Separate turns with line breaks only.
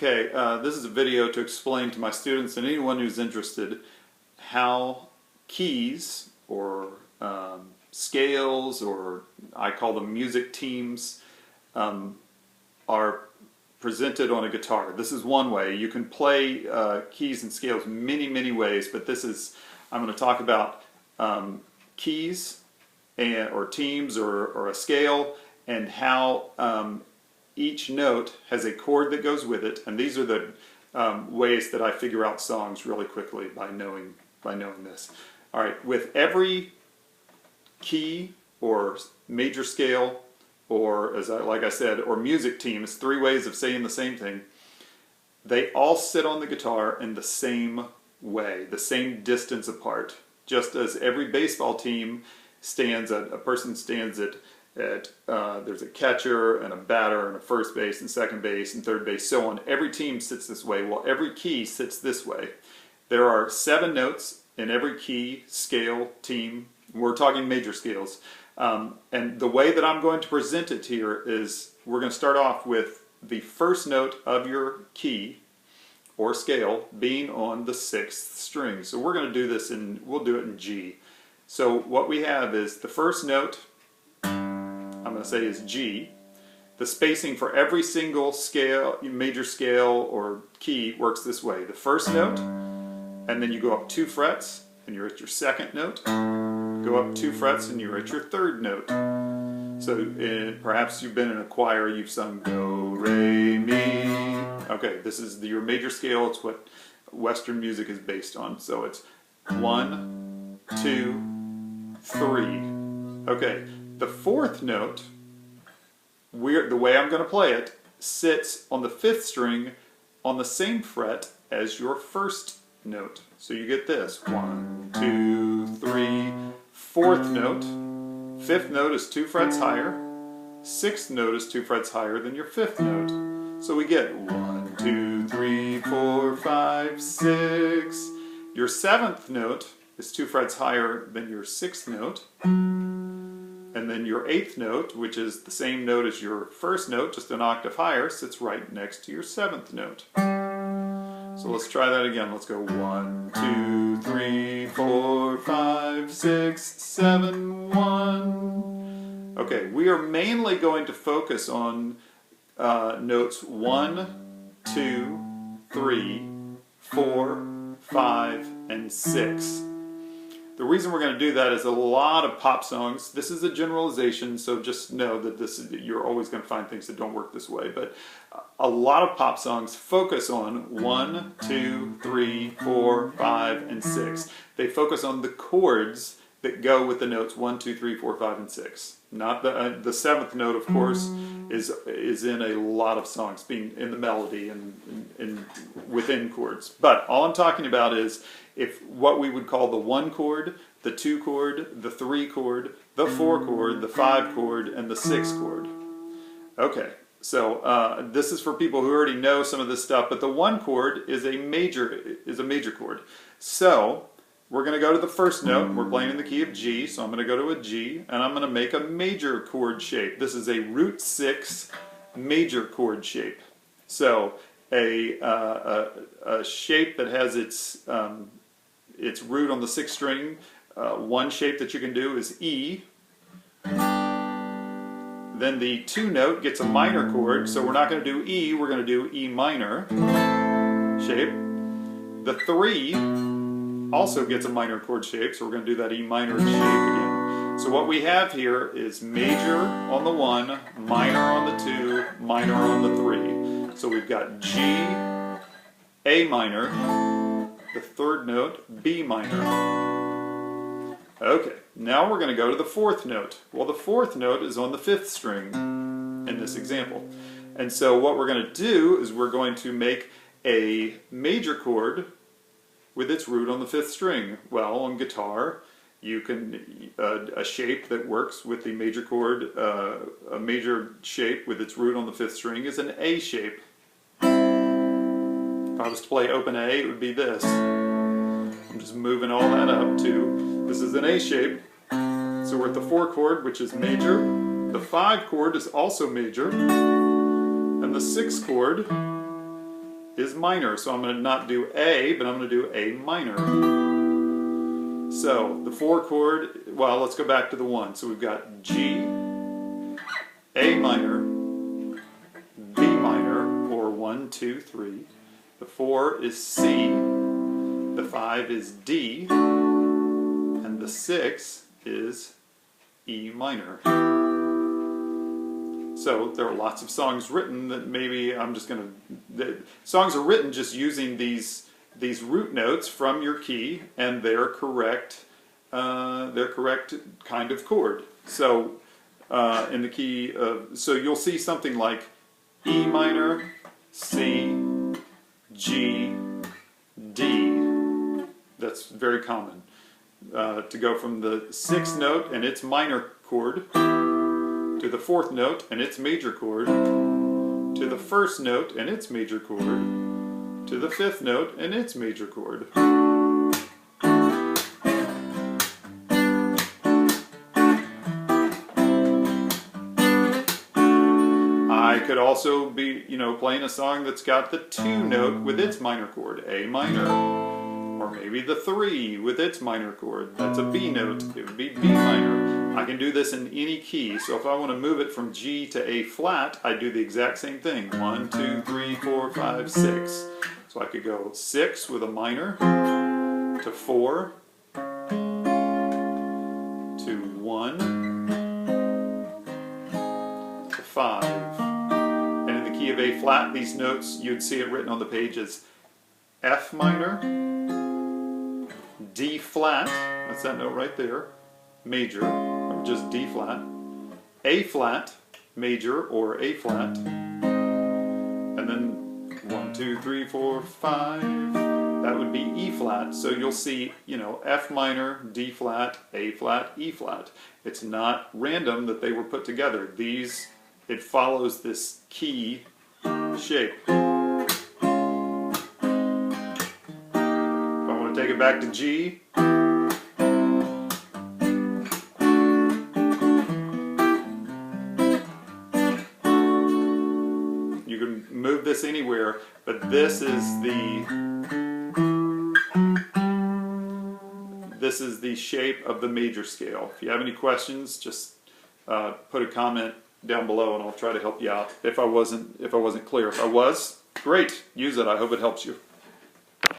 Okay, this is a video to explain to my students and anyone who's interested how keys or scales, or I call them music teams, are presented on a guitar. This is one way. You can play keys and scales many ways, but I'm going to talk about keys or teams or a scale, and how each note has a chord that goes with it, and these are the ways that I figure out songs really quickly by knowing this. All right, with every key or major scale, or like I said, or music team, it's three ways of saying the same thing. They all sit on the guitar in the same way, the same distance apart. Just as every baseball team stands at, a person stands at there's a catcher and a batter and a first base and second base and third base, so on. Every team sits this way. Well, every key sits this way. There are 7 notes in every key, scale, team. We're talking major scales. And the way that I'm going to present it here is we're going to start off with the first note of your key or scale being on the 6th string. So we're going to do this we'll do it in G. So what we have is the first note, I'm going to say, is G. The spacing for every single scale, major scale or key, works this way. The first note, and then you go up 2 frets and you're at your second note. Go up 2 frets and you're at your third note. So perhaps you've been in a choir, you've sung do, re, mi. Okay, this is your major scale. It's what Western music is based on. So it's 1, 2, 3. Okay, the 4th note, the way I'm going to play it, sits on the 5th string on the same fret as your first note. So you get this: 1, 2, 3. 4th note. 5th note is 2 frets higher. 6th note is 2 frets higher than your 5th note. So we get 1, 2, 3, 4, 5, 6. Your 7th note is 2 frets higher than your 6th note. And then your 8th note, which is the same note as your first note, just an octave higher, sits right next to your 7th note. So let's try that again. Let's go 1, 2, 3, 4, 5, 6, 7, 1. Okay, we are mainly going to focus on notes 1, 2, 3, 4, 5, and 6. The reason we're going to do that is a lot of pop songs. This is a generalization, so just know that you're always going to find things that don't work this way. But a lot of pop songs focus on 1, 2, 3, 4, 5, and 6. They focus on the chords that go with the notes 1, 2, 3, 4, 5, and 6. Not the 7th note, of course, is in a lot of songs, being in the melody and within chords. But all I'm talking about is what we would call the 1 chord, the 2 chord, the 3 chord, the 4 chord, the 5 chord, and the 6 chord. Okay, so this is for people who already know some of this stuff, but the 1 chord is a major chord. So we're going to go to the first note. We're playing in the key of G, so I'm going to go to a G, and I'm going to make a major chord shape. This is a root 6 major chord shape. So a shape that has its root on the 6th string. One shape that you can do is E. Then the 2 note gets a minor chord, so we're not going to do E, we're going to do E minor shape. The 3 also gets a minor chord shape, so we're going to do that E minor shape again. So what we have here is major on the 1, minor on the 2, minor on the 3. So we've got G, A minor, the 3rd note, B minor. Okay, now we're going to go to the 4th note. Well, the 4th note is on the 5th string in this example. And so what we're going to do is we're going to make a major chord with its root on the 5th string. Well, on guitar, you can, a shape that works with the major chord, a major shape with its root on the 5th string is an A shape. If I was to play open A, it would be this. I'm just moving all that up to, this is an A shape. So we're at the 4 chord, which is major. The 5 chord is also major. And the 6 chord is minor, so I'm going to not do A, but I'm going to do A minor. So the 4 chord, well, let's go back to the 1. So we've got G, A minor, B minor, or 1, 2, 3. The 4 is C, the 5 is D, and the 6 is E minor. So there are lots of songs written that maybe I'm just going to... Songs are written just using these root notes from your key and their correct kind of chord. So in the key of... So you'll see something like E minor, C, G, D. That's very common. To go from the 6th note and its minor chord to the 4th note and its major chord, to the 1st note and its major chord, to the 5th note and its major chord. I could also be, playing a song that's got the 2 note with its minor chord, A minor. Or maybe the 3 with its minor chord. That's a B note. It would be B minor. I can do this in any key. So if I want to move it from G to A flat, I do the exact same thing. 1, 2, 3, 4, 5, 6. So I could go 6 with a minor to 4 to 1 to 5. And in the key of A flat, these notes, you'd see it written on the page as F minor, D flat, that's that note right there, major, or just D flat, A flat, major, or A flat, and then 1, 2, 3, 4, 5, that would be E flat. So you'll see, F minor, D flat, A flat, E flat. It's not random that they were put together. It follows this key shape. Take it back to G. You can move this anywhere, but this is the shape of the major scale. If you have any questions, just put a comment down below and I'll try to help you out if I wasn't clear. If I was, great, use it. I hope it helps you.